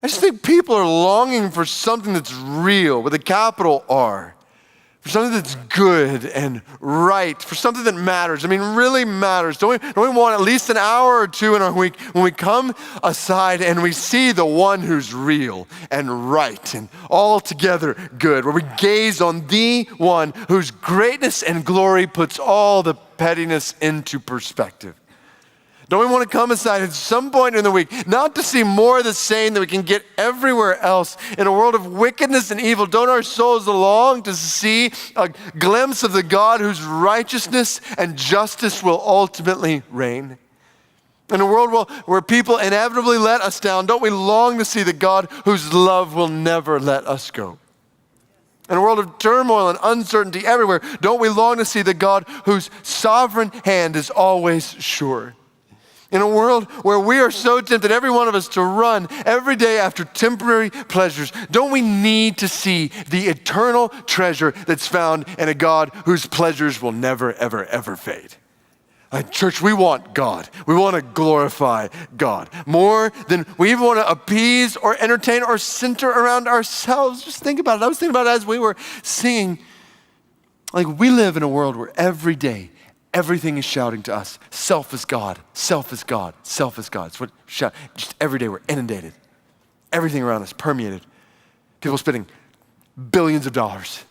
I just think people are longing for something that's real with a capital R, for something that's good and right, for something that matters. I mean, really matters. Don't we want at least an hour or two in our week when we come aside and we see the one who's real and right and altogether good, where we gaze on the one whose greatness and glory puts all the pettiness into perspective? Don't we want to come aside at some point in the week, not to see more of the same that we can get everywhere else in a world of wickedness and evil? Don't our souls long to see a glimpse of the God whose righteousness and justice will ultimately reign? In a world where people inevitably let us down, don't we long to see the God whose love will never let us go? In a world of turmoil and uncertainty everywhere, don't we long to see the God whose sovereign hand is always sure? In a world where we are so tempted, every one of us, to run every day after temporary pleasures, don't we need to see the eternal treasure that's found in a God whose pleasures will never, ever, ever fade? Church, we want God. We want to glorify God more than we even want to appease or entertain or center around ourselves. Just think about it. I was thinking about it as we were singing. We live in a world where every day, everything is shouting to us, self is God, self is God, self is God. It's what shout. Just every day we're inundated. Everything around us permeated. People spending billions of dollars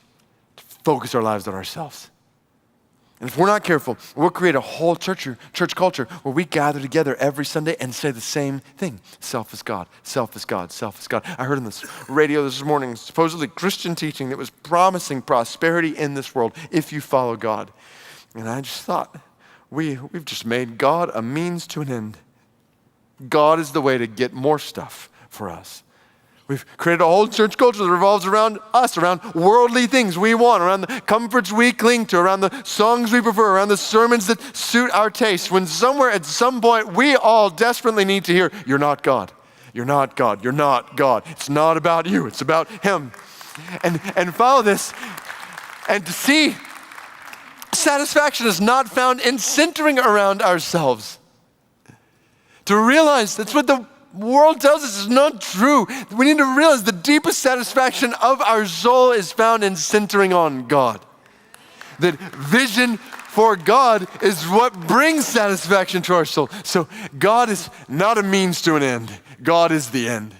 to focus our lives on ourselves. And if we're not careful, we'll create a whole church culture where we gather together every Sunday and say the same thing. Self is God, self is God, self is God. I heard on this radio this morning, supposedly Christian teaching that was promising prosperity in this world if you follow God. And I just thought, we've just made God a means to an end. God is the way to get more stuff for us. We've created a whole church culture that revolves around us, around worldly things we want, around the comforts we cling to, around the songs we prefer, around the sermons that suit our taste. When somewhere at some point we all desperately need to hear, you're not God. You're not God. You're not God. It's not about you. It's about Him. And follow this. And to see satisfaction is not found in centering around ourselves. To realize that's what the world tells us is not true. We need to realize the deepest satisfaction of our soul is found in centering on God. That vision for God is what brings satisfaction to our soul. So God is not a means to an end. God is the end.